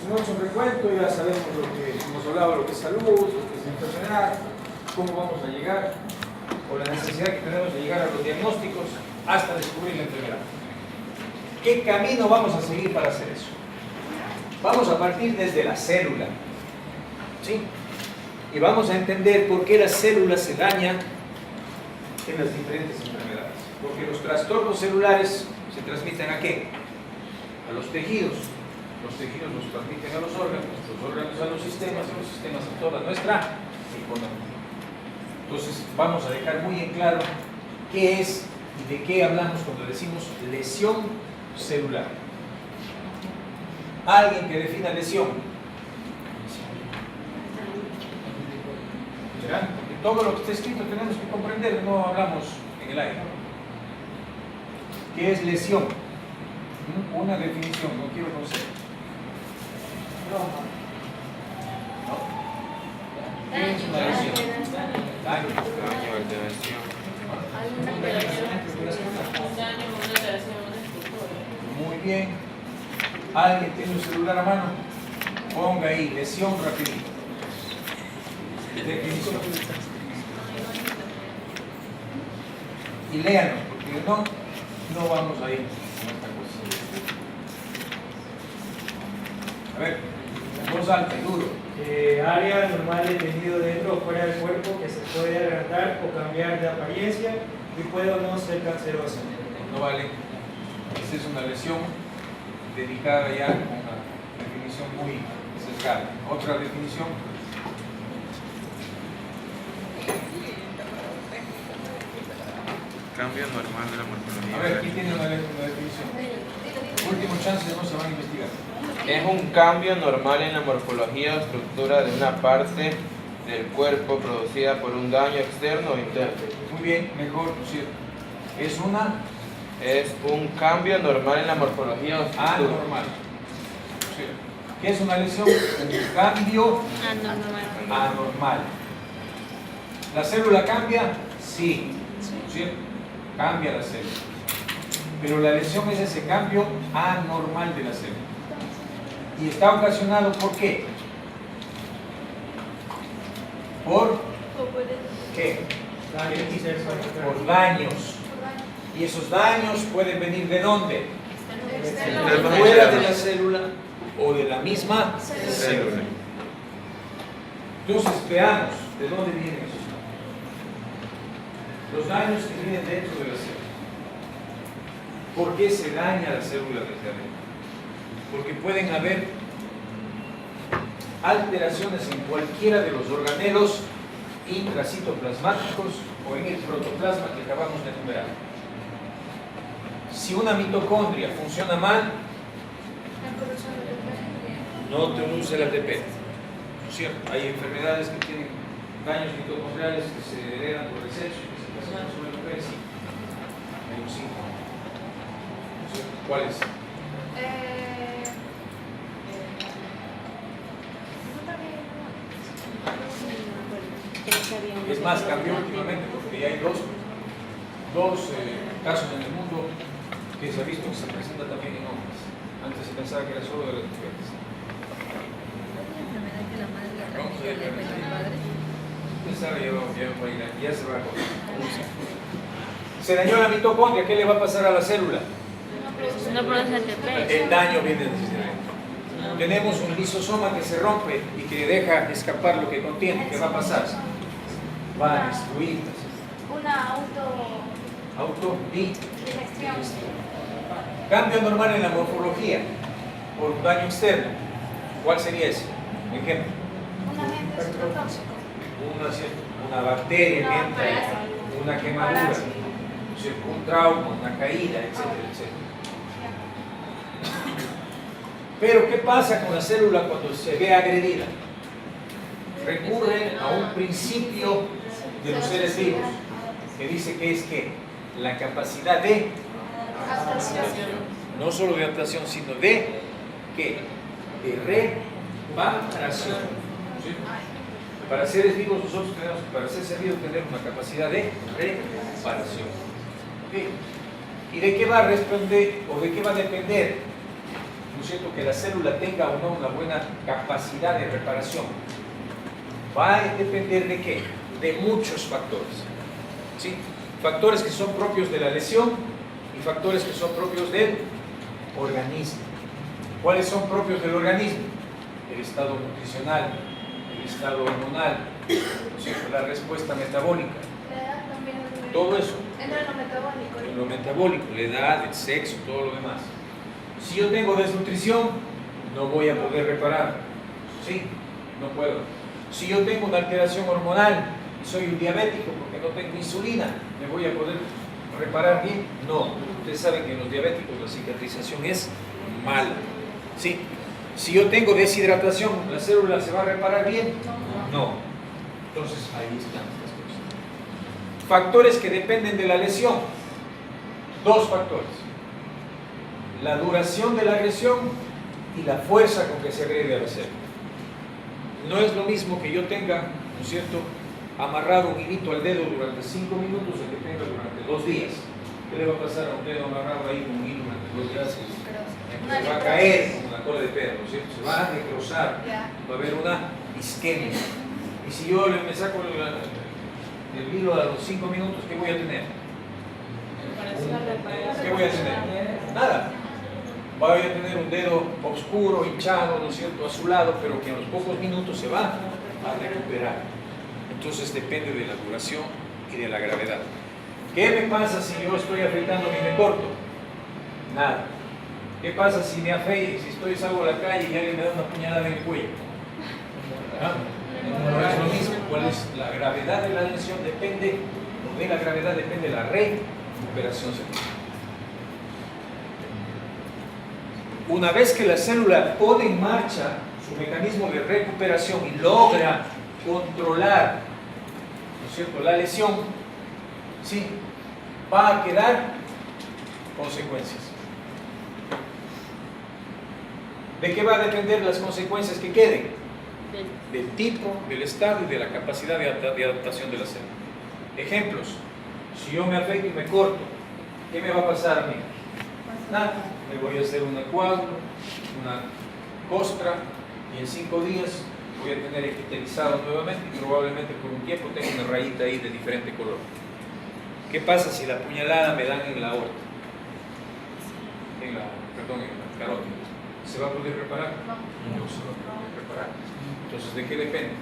hacemos un recuento, ya sabemos lo que hemos hablado, lo que es salud, lo que es enfermedad, cómo vamos a llegar, o la necesidad que tenemos de llegar a los diagnósticos hasta descubrir la enfermedad. ¿Qué camino vamos a seguir para hacer eso? Vamos a partir desde la célula, ¿sí? Y vamos a entender por qué la célula se daña en las diferentes enfermedades. Porque los trastornos celulares se transmiten ¿a qué? A los tejidos. Los tejidos los transmiten a los órganos a los sistemas y los sistemas a toda nuestra economía. Entonces vamos a dejar muy en claro qué es y de qué hablamos cuando decimos lesión celular. Alguien que defina lesión. ¿Verán? Porque todo lo que está escrito tenemos que comprender, no hablamos en el aire. ¿Qué es lesión? Una definición, no quiero conocer. No. ¿Qué es una lesión? Daño. Muy bien. ¿Alguien tiene un celular a mano? Ponga ahí, lesión rapidito. Definición. Y léanos, porque no vamos a ir con esta cosa. A ver, voz alta y duro. Área normal de tejido dentro o fuera del cuerpo que se puede agrandar o cambiar de apariencia y puede o no ser cancerosa. No vale. Esta es una lesión dedicada ya a una definición muy cercana. Otra definición. Cambio normal de la morfología. A ver, ¿quién tiene una definición? Último chance, no se van a investigar. Es un cambio normal en la morfología o estructura de una parte del cuerpo producida por un daño externo o interno. Muy bien, mejor, ¿cierto? Es una Es un cambio normal en la morfología o estructura. anormal. ¿Cierto? ¿Qué es una lesión? Un cambio anormal. ¿La célula cambia? Sí. ¿Cierto? Cambia la célula. Pero la lesión es ese cambio anormal de la célula. Y está ocasionado ¿por qué? ¿Por qué? Por daños. Y esos daños pueden venir ¿de dónde? De fuera de la célula o de la misma célula. Entonces veamos de dónde vienen esos daños. Los daños que vienen dentro de la célula. ¿Por qué se daña la célula desde adentro? Porque pueden haber alteraciones en cualquiera de los organelos intracitoplasmáticos o en el protoplasma que acabamos de enumerar. Si una mitocondria funciona mal, no produce el ATP. ¿No es cierto? Hay enfermedades que tienen daños mitocondriales que se heredan por el sexo y que se pasan sobre las mujeres. Hay un síntoma. ¿No es cierto? ¿Cuál es? Es más, cambió últimamente porque ya hay dos casos en el mundo que se ha visto que se presenta también en hombres. Antes se pensaba que era solo de las mujeres. Vamos a ver, ya se va a correr. Se dañó la mitocondria, ¿qué le va a pasar a la célula? No produce ATP. El daño viene desde dentro. Tenemos un lisosoma que se rompe y que deja escapar lo que contiene. ¿Qué va a pasar? Va a destruir. Una Autodigestión. Cambio normal en la morfología por un daño externo. ¿Cuál sería ese? Ejemplo. Una bacteria que entra, una quemadura, un trauma, una caída, etcétera, etcétera. Pero ¿qué pasa con la célula cuando se ve agredida? Recurre a un principio de los seres vivos que dice que es que la capacidad de no solo de adaptación, sino de ¿qué? De reparación. ¿Sí? Para seres vivos nosotros tenemos, para ser seres vivos tenemos una capacidad de reparación. ¿Sí? ¿Y de qué va a responder o de qué va a depender? ¿No es cierto?, que la célula tenga o no una buena capacidad de reparación. Va a depender de qué? De muchos factores. ¿Sí? Factores que son propios de la lesión y factores que son propios del organismo. ¿Cuáles son propios del organismo? El estado nutricional, el estado hormonal, ¿sí?, la respuesta metabólica. La edad también. Todo eso. Entra en lo metabólico. En lo metabólico, la edad, el sexo, todo lo demás. Si yo tengo desnutrición, no voy a poder reparar. ¿Sí? No puedo. Si yo tengo una alteración hormonal y soy un diabético porque no tengo insulina, ¿me voy a poder reparar bien? No. Ustedes saben que en los diabéticos la cicatrización es mala. ¿Sí? Si yo tengo deshidratación, ¿la célula se va a reparar bien? No. Entonces ahí están estas cosas. Factores que dependen de la lesión. Dos factores. La duración de la agresión y la fuerza con que se agrede a la célula. No es lo mismo que yo tenga, ¿no es cierto?, amarrado un hilito al dedo durante 5 minutos o que tenga durante 2 días. ¿Qué le va a pasar a un dedo amarrado ahí con un hilo durante 2 días? Se va a caer como una cola de perro, ¿no es cierto? Se va a necrosar, va a haber una isquemia. Y si yo me saco el hilo a los 5 minutos, ¿qué voy a tener? ¿Qué voy a tener? Nada. Voy a tener un dedo oscuro, hinchado, ¿no es cierto?, azulado, pero que en los pocos minutos se va a recuperar. Entonces depende de la duración y de la gravedad. ¿Qué me pasa si yo estoy afeitando y me corto? Nada. ¿Qué pasa si me afeito, si salgo a la calle y alguien me da una puñalada en el cuello? ¿Ah? No es lo mismo. ¿Cuál es la gravedad de la lesión? Depende, o de la gravedad depende de la recuperación celular. Una vez que la célula pone en marcha su mecanismo de recuperación y logra controlar, ¿no es cierto?, la lesión, ¿sí?, va a quedar consecuencias. ¿De qué va a depender las consecuencias que queden? Del tipo, del estado y de la capacidad de adaptación de la célula. Ejemplos: si yo me afeito y me corto, ¿qué me va a pasar a mí? Nada. Me voy a hacer un coágulo, una costra, y en 5 días voy a tener epitelizado nuevamente y probablemente por un tiempo tenga una rayita ahí de diferente color. ¿Qué pasa si la puñalada me dan en la aorta? En la carótida. ¿Se va a poder reparar? No se va a poder reparar. Entonces, ¿de qué depende?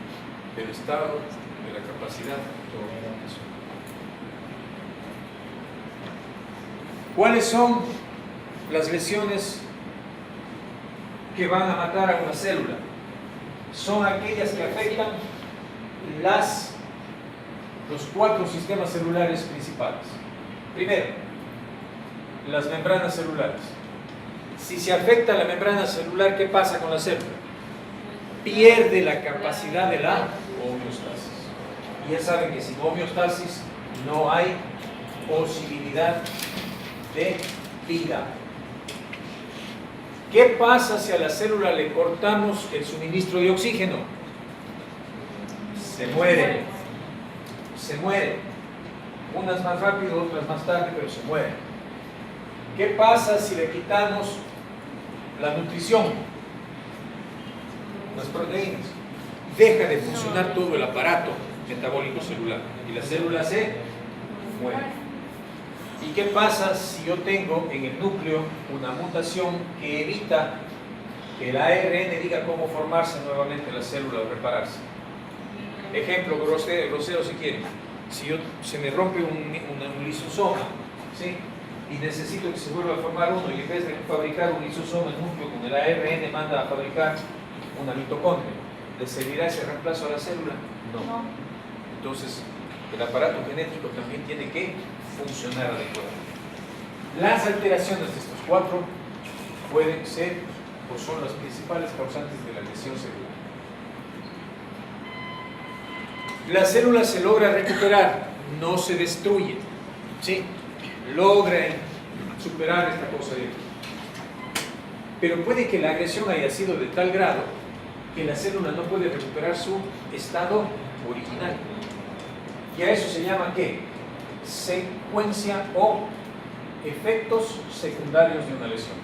Del estado, de la capacidad, todo eso. ¿Cuáles son las lesiones que van a matar a una célula? Son aquellas que afectan los 4 sistemas celulares principales. Primero, las membranas celulares. Si se afecta la membrana celular, ¿qué pasa con la célula? Pierde la capacidad de la homeostasis. Y ya saben que sin homeostasis no hay posibilidad de vida. ¿Qué pasa si a la célula le cortamos el suministro de oxígeno? Se muere. Se muere. Unas más rápido, otras más tarde, pero se muere. ¿Qué pasa si le quitamos la nutrición? Las proteínas. Deja de funcionar todo el aparato metabólico celular y la célula se muere. ¿Y qué pasa si yo tengo en el núcleo una mutación que evita que el ARN diga cómo formarse nuevamente la célula o repararse? Ejemplo grosero si quieren. Si se me rompe un lisosoma, ¿sí?, y necesito que se vuelva a formar uno, y en vez de fabricar un lisosoma, el núcleo con el ARN manda a fabricar una mitocondria, ¿le servirá ese reemplazo a la célula? No. Entonces, el aparato genético también tiene que funcionar adecuadamente. Las alteraciones de estos 4 pueden ser o son las principales causantes de la lesión celular. La célula se logra recuperar, no se destruye, ¿sí?, logra superar esta cosa de aquí. Pero puede que la agresión haya sido de tal grado que la célula no puede recuperar su estado original. Y a eso se llama ¿qué? Secuencia o efectos secundarios de una lesión.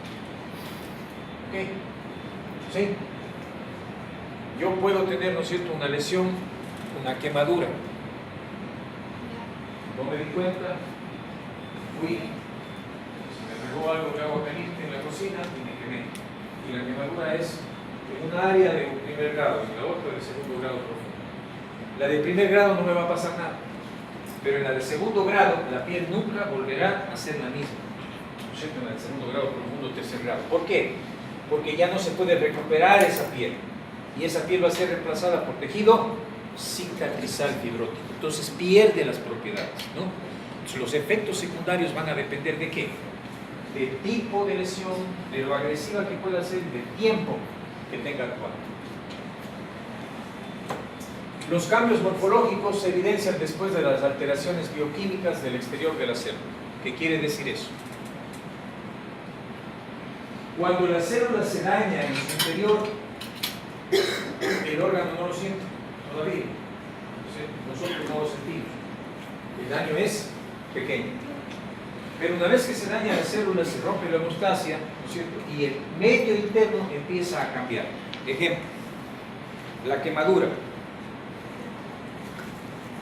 ¿Ok? ¿Sí? Yo puedo tener, ¿no es cierto?, una lesión, una quemadura. No me di cuenta, fui, se me regó algo de agua caliente en la cocina y me quemé. Y la quemadura es en un área de primer grado y la otra de segundo grado profundo. La de primer grado no me va a pasar nada, pero en la de segundo grado la piel nunca volverá a ser la misma. ¿No es cierto? En la de segundo grado profundo, tercer grado. ¿Por qué? Porque ya no se puede recuperar esa piel y esa piel va a ser reemplazada por tejido cicatrizal fibrótico. Entonces pierde las propiedades, ¿no? Entonces, los efectos secundarios van a depender de qué? Del tipo de lesión, de lo agresiva que pueda ser, del tiempo que tenga actuando. Los cambios morfológicos se evidencian después de las alteraciones bioquímicas del exterior de la célula. ¿Qué quiere decir eso? Cuando la célula se daña en su interior, el órgano no lo siente todavía. Nosotros no lo sentimos. El daño es pequeño. Pero una vez que se daña la célula, se rompe la hemostasia, ¿no es cierto? Y el medio interno empieza a cambiar. Ejemplo, la quemadura.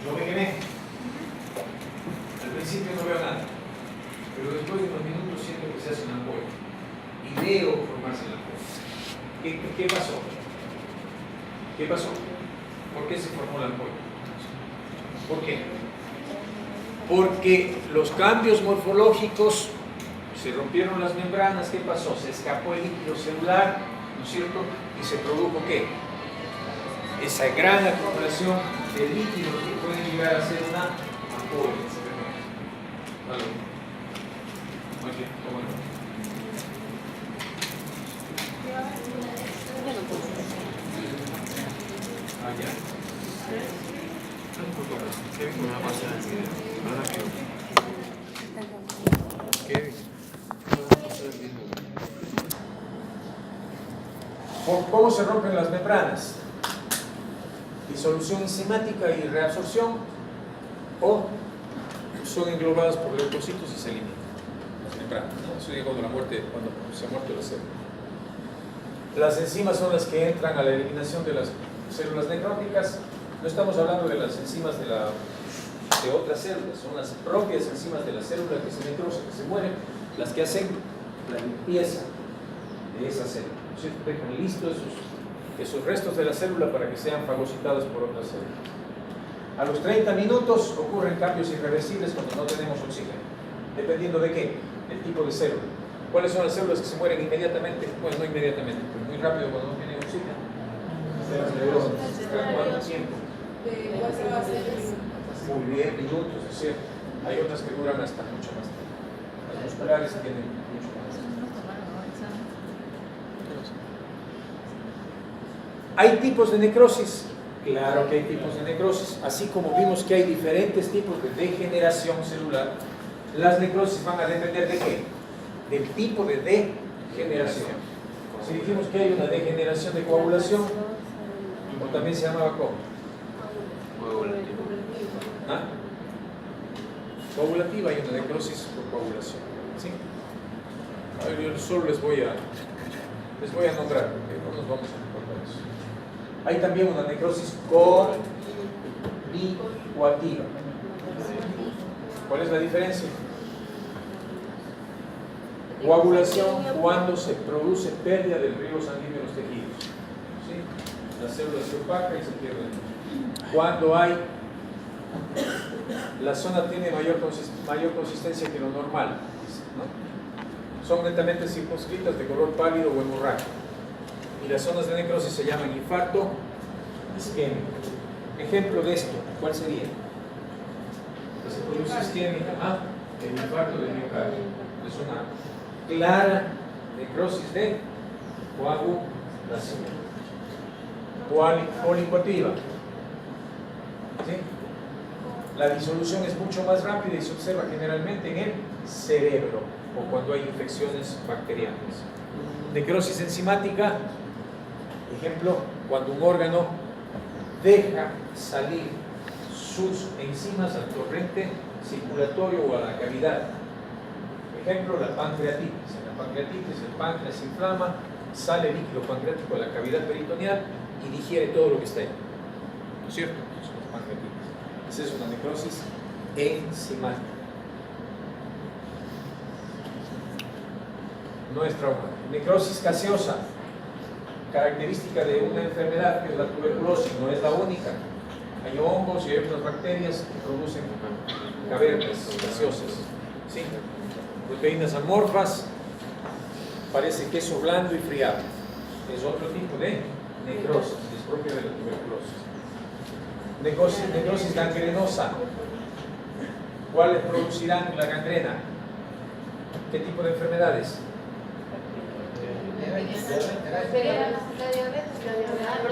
Yo me quemé. Al principio no veo nada, pero después de unos minutos siento que se hace una ampolla. Y veo formarse la ampolla. ¿Qué pasó? ¿Qué pasó? ¿Por qué se formó la ampolla? ¿Por qué? Porque los cambios morfológicos, se rompieron las membranas, ¿qué pasó? Se escapó el líquido celular, ¿no es cierto? Y se produjo ¿qué? Esa gran acumulación de líquido que puede llegar a ser una ampolla. ¿Vale? Muy bien, ¿cómo no? Ah, ya. ¿Cómo se rompen las membranas? Disolución enzimática y reabsorción, o son englobadas por leucocitos y se eliminan las membranas, ¿no? Eso llega cuando se ha muerto la célula. Las enzimas son las que entran a la eliminación de las células necróticas. No estamos hablando de las enzimas de otras células, son las propias enzimas de la célula que se necrosa, que se mueren, las que hacen la limpieza de esa célula. Dejan listos esos restos de la célula para que sean fagocitados por otras células. A los 30 minutos ocurren cambios irreversibles cuando no tenemos oxígeno, dependiendo de qué, del tipo de célula. ¿Cuáles son las células que se mueren inmediatamente? Bueno, no inmediatamente, pero muy rápido cuando no tienen oxígeno. ¿Cuánto tiempo? De 4 a 6. Muy bien, minutos, es cierto. Hay otras que duran hasta mucho más tiempo. Las musculares tienen mucho más. ¿Hay tipos de necrosis? Claro que hay tipos de necrosis. Así como vimos que hay diferentes tipos de degeneración celular, las necrosis van a depender de qué? Del tipo de degeneración. Si dijimos que hay una degeneración de coagulación, o también se llamaba ¿cómo? ¿Ah? Coagulativa, hay una necrosis por coagulación. ¿Sí? Yo solo les voy a nombrar, porque no nos vamos a recordar eso. Hay también una necrosis coniguativa. ¿Cuál es la diferencia? Coagulación cuando se produce pérdida del riego sanguíneo en los tejidos. ¿Sí? La célula se opaca y se pierde. Cuando la zona tiene mayor consistencia que lo normal, ¿no? Son netamente circunscritas, de color pálido o hemorrágico. Y las zonas de necrosis se llaman infarto isquémico. Ejemplo de esto, ¿cuál sería? La circunstancia isquémica, el infarto de miocardio. Es una clara necrosis de coagulación. Policoactiva. ¿Sí? La disolución es mucho más rápida y se observa generalmente en el cerebro o cuando hay infecciones bacterianas. Necrosis enzimática, ejemplo, cuando un órgano deja salir sus enzimas al torrente circulatorio o a la cavidad. Ejemplo, la pancreatitis. En la pancreatitis el páncreas se inflama sale líquido pancreático de la cavidad peritoneal y digiere todo lo que está ahí. ¿No es cierto? Son las pancreatinas. Esa es una necrosis enzimática. No es traumática. Necrosis gaseosa, característica de una enfermedad que es la tuberculosis, no es la única. Hay hongos y hay otras bacterias que producen cavernas gaseosas. ¿Sí? Proteínas amorfas, parece queso blando y friable. Es otro tipo de necrosis, es propia de la tuberculosis. Necrosis gangrenosa. ¿Cuáles producirán la gangrena? ¿Qué tipo de enfermedades?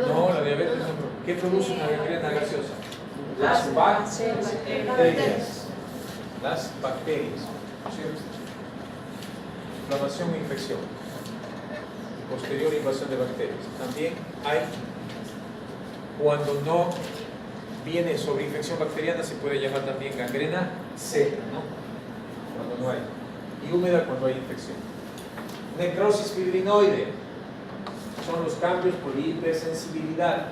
No, la diabetes no. ¿Qué produce una gangrena gaseosa? Las bacterias. Las bacterias. ¿Cierto? Inflamación e infección. Posterior invasión de bacterias. También hay, cuando no viene sobre infección bacteriana, se puede llamar también gangrena seca, ¿no? Cuando no hay. Y húmeda cuando hay infección. Necrosis fibrinoide. Son los cambios por hipersensibilidad.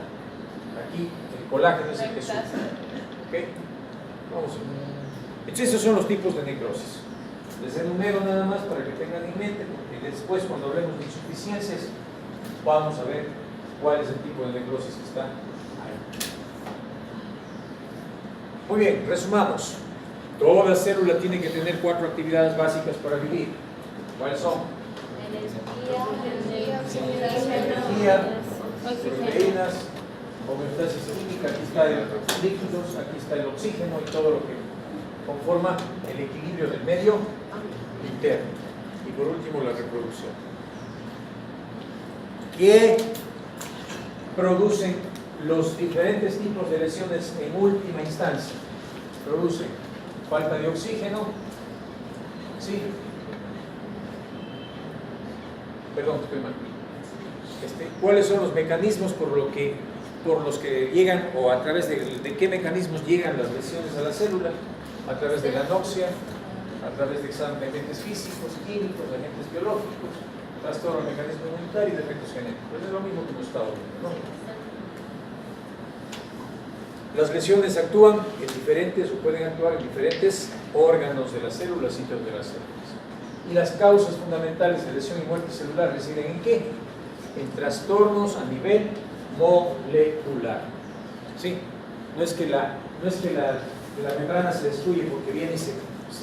Aquí el colágeno es el que sufre. ¿Ok? Vamos a ver. Entonces, esos son los tipos de necrosis. Les enumero nada más para que tengan en mente, porque después, cuando hablemos de insuficiencias, vamos a ver cuál es el tipo de necrosis que está ahí. Muy bien, resumamos. Toda célula tiene que tener 4 actividades básicas para vivir. ¿Cuáles son? Energía, proteínas, homeostasis química, aquí está el líquidos, aquí está el oxígeno y todo lo que conforma el equilibrio del medio interno. Y por último, la reproducción. ¿Qué producen los diferentes tipos de lesiones en última instancia? Producen falta de oxígeno, ¿sí? Perdón, estoy mal. ¿Cuáles son los mecanismos por los que llegan, o a través de qué mecanismos llegan las lesiones a la célula? A través de la anoxia, a través de agentes físicos, químicos, agentes biológicos, trastorno del mecanismo inmunitario y defectos genéticos. Es lo mismo que hemos estado viendo, ¿no? Las lesiones actúan en diferentes, o pueden actuar en diferentes órganos de las células, sitios de las células. Y las causas fundamentales de lesión y muerte celular residen ¿en qué? En trastornos a nivel molecular. ¿Sí? No es que la membrana se destruye porque viene y se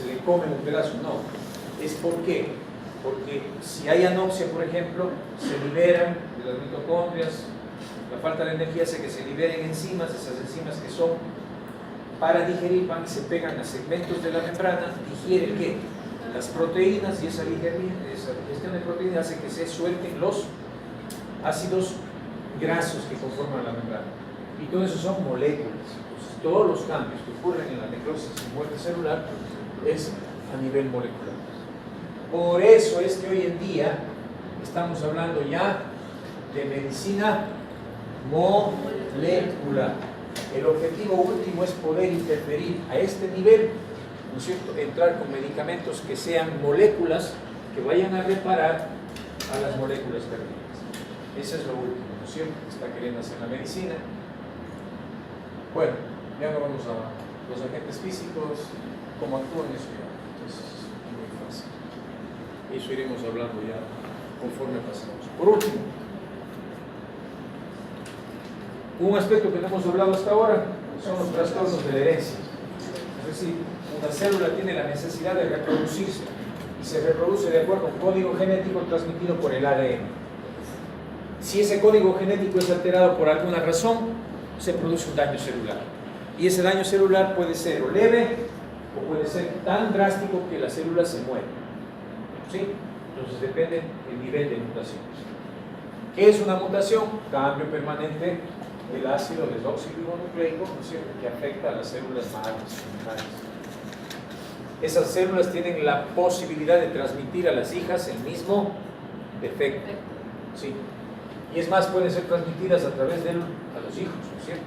le come un pedazo, no. Es porque si hay anoxia, por ejemplo, se liberan de las mitocondrias, la falta de energía hace que se liberen enzimas, esas enzimas que son para digerir, van y se pegan a segmentos de la membrana, digieren ¿qué? Las proteínas, y esa digestión de proteínas hace que se suelten los ácidos grasos que conforman la membrana. Y todo eso son moléculas. Entonces, todos los cambios que ocurren en la necrosis y muerte celular es a nivel molecular. Por eso es que hoy en día estamos hablando ya de medicina molecular. El objetivo último es poder interferir a este nivel, ¿no es cierto? Entrar con medicamentos que sean moléculas que vayan a reparar a las moléculas perdidas. Eso es lo último, ¿no es cierto? Que está queriendo hacer la medicina. Bueno, ya no vamos a los agentes físicos, cómo actúan, eso ya. Entonces, es muy fácil. Eso iremos hablando ya conforme pasemos. Por último, un aspecto que no hemos hablado hasta ahora son los trastornos de la herencia. Es decir, una célula tiene la necesidad de reproducirse y se reproduce de acuerdo a un código genético transmitido por el ADN. Si ese código genético es alterado por alguna razón, se produce un daño celular. Y ese daño celular puede ser o leve o puede ser tan drástico que la célula se muere. ¿Sí? Entonces depende del nivel de mutación. ¿Qué es una mutación? Cambio permanente del ácido desoxirribonucleico, ¿no es cierto?, que afecta a las células madres. Esas células tienen la posibilidad de transmitir a las hijas el mismo defecto. ¿Sí? Y es más, pueden ser transmitidas a través a los hijos, ¿no es cierto?,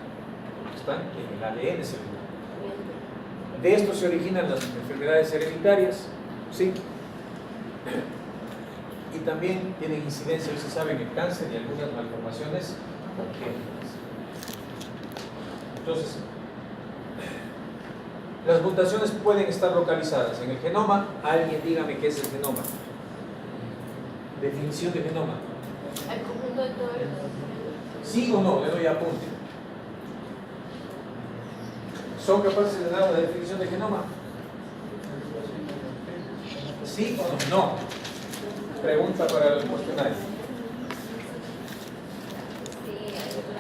porque están en el ADN celular. De esto se originan las enfermedades hereditarias, ¿sí? y también tienen incidencia, hoy se sabe, en el cáncer y algunas malformaciones congénitas. Entonces, las mutaciones pueden estar localizadas en el genoma. Alguien dígame qué es el genoma. Definición de genoma. El conjunto de todo el... ¿Sí o no? Le doy apunte. ¿Son capaces de dar una definición de genoma? ¿Sí o no? No. Pregunta para el cuestionario.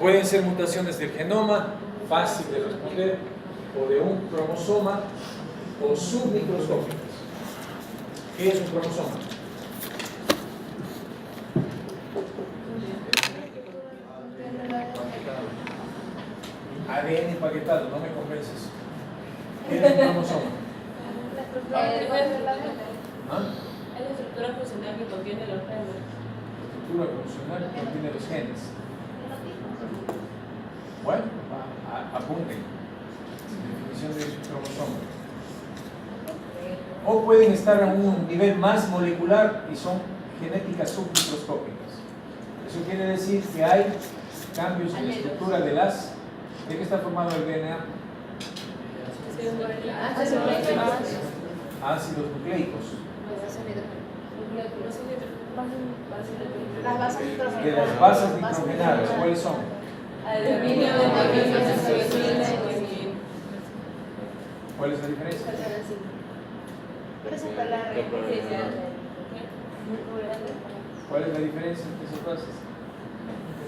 Pueden ser mutaciones del genoma, fácil de responder, o de un cromosoma, o submicroscópicas. ¿Qué es un cromosoma? ADN empaquetado, no me convences. ¿Qué es un cromosoma? ¿Ah? Es la estructura funcional que contiene los genes. Estructura funcional que contiene los genes. Bueno, apunten. Definición de cromosoma. O pueden estar a un nivel más molecular y son genéticas submicroscópicas. Eso quiere decir que hay cambios en la estructura de las... ¿De qué está formado el DNA? Ácidos nucleicos. Las bases De las bases nitrogenadas, ¿cuáles son? ¿Cuál es la diferencia? Pero eso fue la ¿Cuál es la diferencia entre esas bases?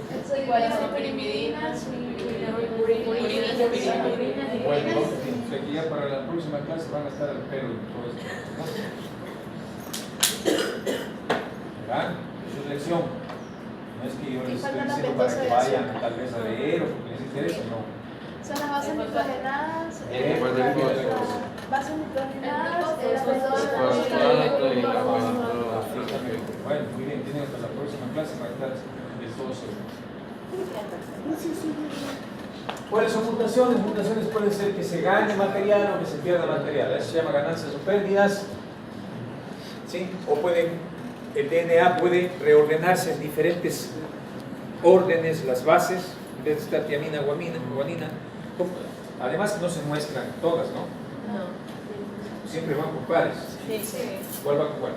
Eso igual a pirimidinas Bueno, o sea que ya para la próxima clase van a estar al pelo de todo esto, ¿no? ¿Verdad? Eso es lección. No es que yo les estoy diciendo para que vayan tal vez a leer o porque les interesa, no. son las bases nitrogenadas, bases nitrogenadas, Bueno, muy bien, tienen hasta la próxima clase para estar de todo seguro. ¿Cuáles son mutaciones? Mutaciones pueden ser que se gane material o que se pierda material. Eso se llama ganancias o pérdidas. ¿Sí? O el DNA puede reordenarse en diferentes órdenes, las bases, en vez de estar tiamina, guanina. Además que no se muestran todas, ¿no? No. Siempre van por pares. Sí. ¿Cuál va con cuál?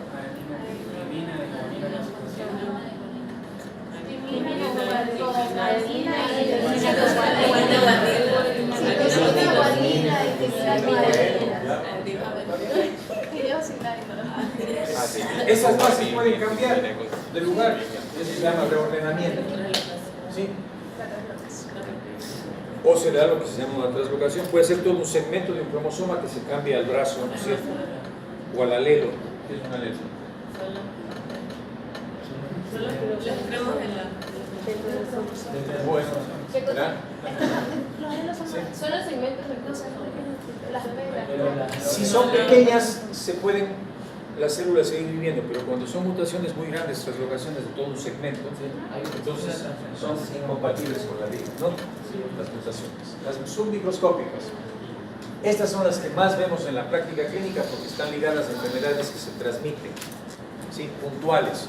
Esas bases pueden cambiar de lugar. Eso se llama reordenamiento. ¿Sí? O se le da lo que se llama una translocación. Puede ser todo un segmento de un cromosoma que se cambia al brazo, ¿no es cierto? O al alelo. ¿Qué es un alelo? Solo los extremos en la... Bueno, ¿verdad? son los segmentos de cosas, las velas. Si son pequeñas, las células seguir viviendo, pero cuando son mutaciones muy grandes, translocaciones de todo un segmento, entonces son incompatibles con la vida, ¿no? Las mutaciones. Las submicroscópicas. Estas son las que más vemos en la práctica clínica porque están ligadas a enfermedades que se transmiten, ¿sí? Puntuales.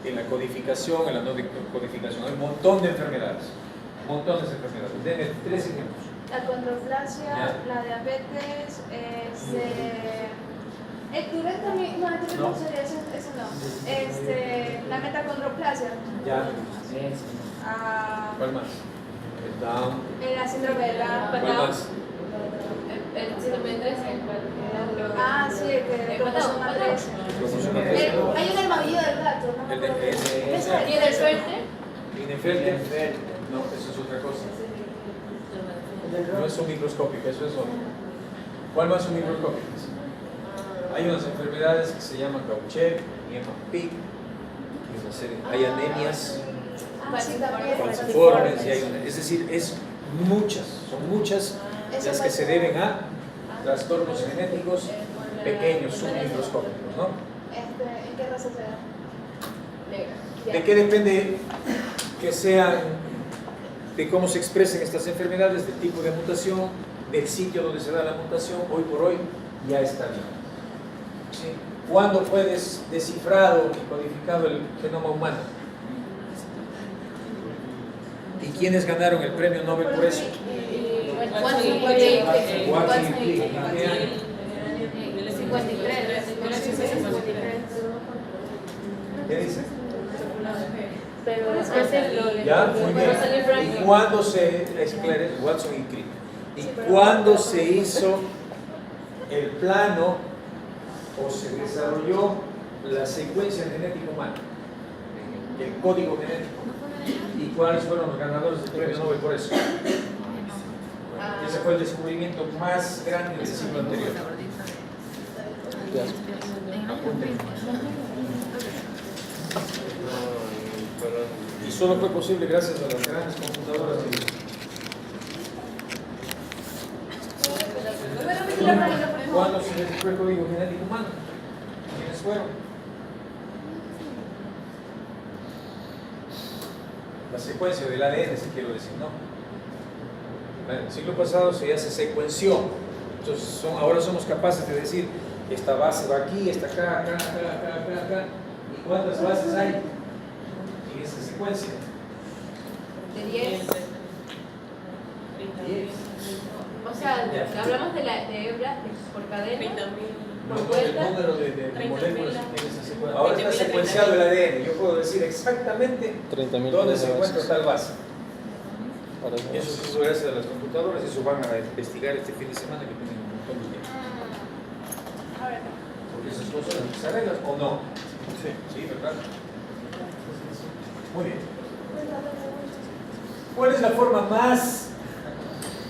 En la codificación, en la no codificación. Hay un montón de enfermedades. Montones de enfermedades. Denme 3 ejemplos. La condroplasia, la diabetes, el Tourette también, no, el Tourette no sería eso no. La metacondroplasia. Ya. ¿Cuál más? El Down. La síndrome de Down. ¿Cuál más? El síndrome de 13. Sí, el cromosoma 13. Cromosoma 13. Hay un armadillo del gato, ¿no? El de ¿Y el del suerte? Klinefelter. No, eso es otra cosa. No es un microscópico, eso es otro. ¿Cuál más son microscópicas? Hay unas enfermedades que se llaman Gaucher, Niemann-Pick, hay anemias Sí, también. falciformes, es decir, son muchas las que se deben a trastornos genéticos pequeños, submicroscópicos, ¿no? ¿En qué raza se da? ¿De qué depende que sean, de cómo se expresen estas enfermedades, del tipo de mutación, del sitio donde se da la mutación? Hoy por hoy ya está bien. ¿Sí? ¿Cuándo fue descifrado y codificado el genoma humano? ¿Y quiénes ganaron el premio Nobel por eso? Watson y Crick. Watson y Crick. ¿En qué año? 53. ¿Qué dice? Pero después Ya, muy bien. ¿Y cuándo se esclarece Watson y Crick? ¿Y cuándo se hizo el plano o se desarrolló la secuencia genética humana? El código genético. ¿Y cuáles fueron los ganadores del premio Nobel por eso? Ese fue el descubrimiento más grande del siglo anterior. Apunten. Y solo fue posible gracias a las grandes computadoras de ¿Cuándo se descubrió el código genético humano? ¿Quiénes fueron? La secuencia del ADN, si quiero decir, ¿no? En el siglo pasado ya se secuenció. Entonces ahora somos capaces de decir, esta base va aquí, esta acá, acá, acá, acá, acá, acá. ¿Y cuántas bases hay en esa secuencia? De 10. 10. O sea, hablamos de hebras por cadena. 30.000. No, el número de moléculas que tiene esa secuencia. Ahora está secuenciado el ADN. Yo puedo decir exactamente 30.000 dónde se encuentra tal base. Para Y eso es gracias a las computadoras. Eso van a investigar este fin de semana que tienen un montón de tiempo. Porque esas cosas se arreglan o no. Sí, ¿verdad? Muy bien. ¿Cuál es la forma más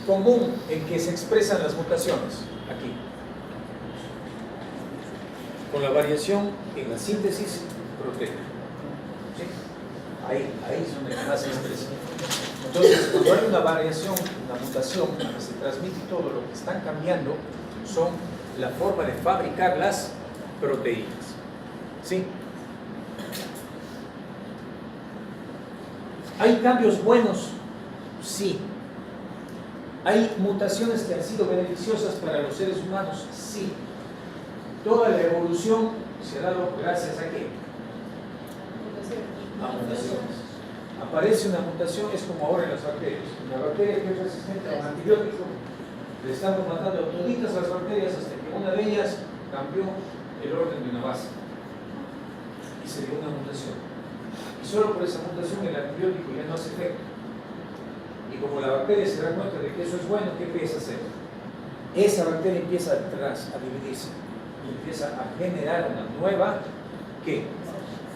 común en que se expresan las mutaciones? Aquí. Con la variación en la síntesis proteica. ¿Sí? Ahí es donde más se expresa. Entonces, cuando hay una variación, una mutación, que se transmite todo, lo que están cambiando son la forma de fabricar las proteínas. ¿Sí? ¿Hay cambios buenos? Sí. ¿Hay mutaciones que han sido beneficiosas para los seres humanos? Sí. Toda la evolución se ha dado gracias a qué? A mutaciones. Aparece una mutación, es como ahora en las bacterias. Una bacteria que es resistente a un antibiótico, le estamos matando a toditas las bacterias hasta que una de ellas cambió el orden de una base y se dio una mutación. Y solo por esa mutación el antibiótico ya no hace efecto. Y como la bacteria se da cuenta de que eso es bueno, ¿qué empieza a hacer? Esa bacteria empieza atrás a dividirse y empieza a generar una nueva ¿qué?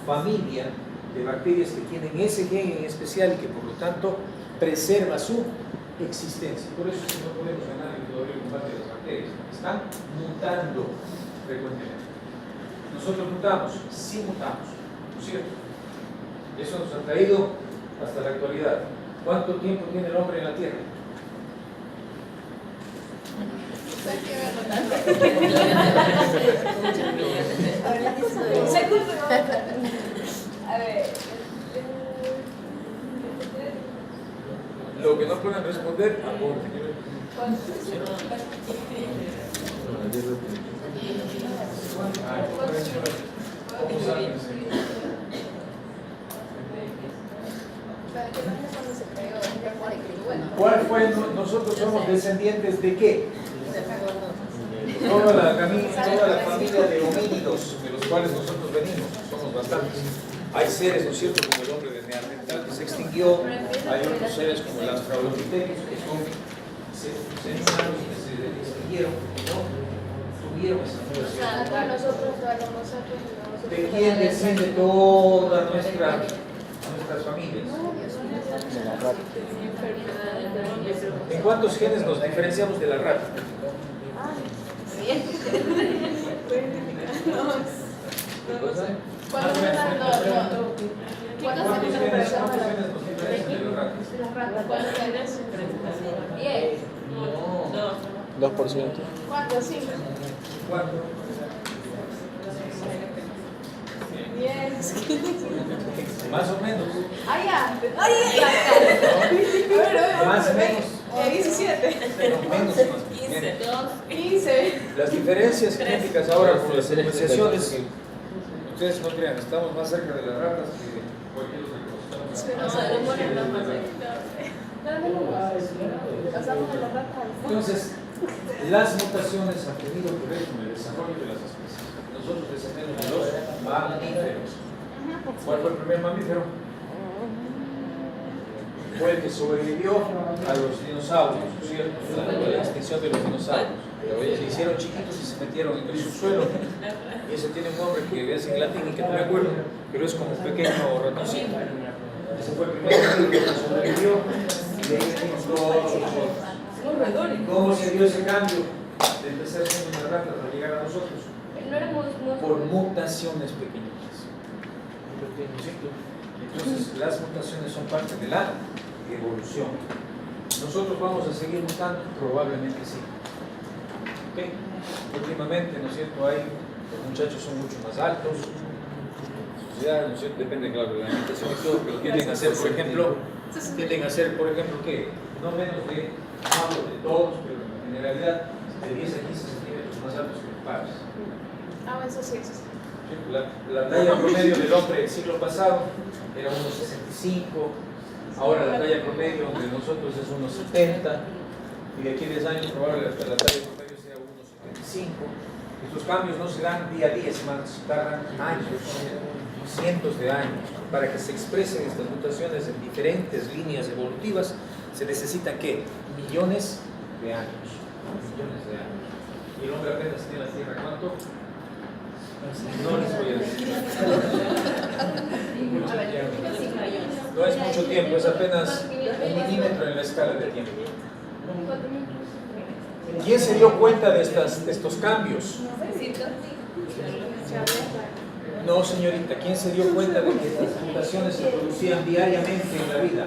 Familia de bacterias que tienen ese gen en especial y que por lo tanto preserva su existencia. Por eso es que no podemos ganar todavía el combate de las bacterias. Están mutando frecuentemente. Nosotros mutamos, sí mutamos, ¿no es cierto? Eso nos ha traído hasta la actualidad. ¿Cuánto tiempo tiene el hombre en la Tierra? A ver. Lo que no pueden responder, apunten. ¿Cómo saben? ¿Cuál fue? Nosotros somos descendientes de qué? Toda la familia de homínidos de los cuales nosotros venimos, somos bastantes. Hay seres, ¿no es cierto?, como el hombre de Neandertal que se extinguió, hay otros seres como el Australopithecus que son seres humanos que se extinguieron, que no tuvieron esa mutación. ¿De quién desciende toda nuestras familias? ¿En cuántos genes nos diferenciamos de la rata? ¿Cuántos genes nos diferencian de las ratas? 10. No. 2%. ¿Cuánto? 5. ¿Cuánto? 10. Más o menos. Ah, ya. Más o menos. 17. No, menos más. 15. 15. Las diferencias genéticas ahora con las secuenciaciones, ustedes no crean, estamos más cerca de las ratas que cualquier otra cosa. No, se demora nada más. Pasamos de la rata al fondo. Entonces, las mutaciones han tenido que ver con el desarrollo de las especies. Nosotros descendemos de los mamíferos. ¿Cuál fue el primer mamífero? Fue el que sobrevivió a los dinosaurios, ¿cierto? La extinción de los dinosaurios. Se hicieron chiquitos y se metieron en el subsuelo. Y ese tiene un nombre que es en latín y que no me acuerdo, pero es como un pequeño ratoncito. Ese fue el primer mamífero que sobrevivió y de ahí tenemos todos los otros. ¿Cómo se dio ese cambio de empezar siendo una rata para llegar a nosotros? No éramos Por mutaciones pequeñitas. Entonces, las mutaciones son parte de la evolución. ¿Nosotros vamos a seguir mutando? Probablemente sí. ¿Ok? Últimamente, ¿no es cierto? Los muchachos son mucho más altos. ¿No es cierto? Depende, claro, de la alimentación y todo, pero tienden a ser, por ejemplo, ¿qué? No menos de, hablo de todos, pero en generalidad, de 10 a 15 centímetros más altos que los padres. Ah, eso sí. La talla promedio del hombre del siglo pasado era unos 65, ahora la talla promedio de nosotros es unos 70, y de aquí a 10 años probablemente la talla promedio sea unos 75. Estos cambios no se dan día a día, tardan años, cientos de años. Para que se expresen estas mutaciones en diferentes líneas evolutivas, se necesitan ¿qué? Millones de años. Millones de años. Y el hombre apenas tiene la Tierra, ¿cuánto? No les voy a decir. No es mucho tiempo, es apenas un milímetro en la escala de tiempo. ¿Quién se dio cuenta de estos cambios? No, señorita, ¿quién se dio cuenta de que estas mutaciones se producían diariamente en la vida?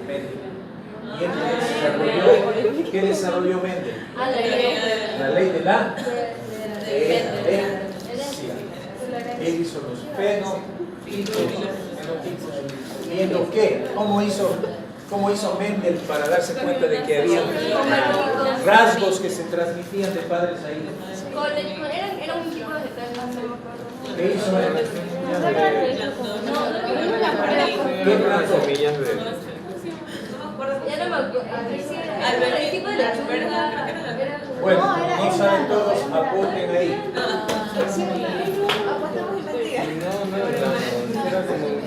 Mendel. ¿Y qué desarrolló Mendel? La ley de la herencia. Él hizo los fenotipos. ¿Viendo qué? ¿Cómo hizo Mendel para darse cuenta de que había rasgos que se transmitían de padres a hijos? Era un tipo de ¿Qué hizo Mendel? ¿Qué plantó? Semillas de... Ya no me acuerdo. El tipo de la Bueno, no saben todos, apunten ahí.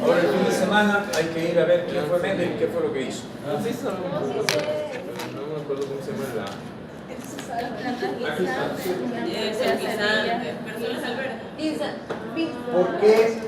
Ahora el fin de semana hay que ir a ver quién fue Mendel y qué fue lo que hizo. No me acuerdo cómo se llama la... Aquí está. Personas al verde. ¿Por qué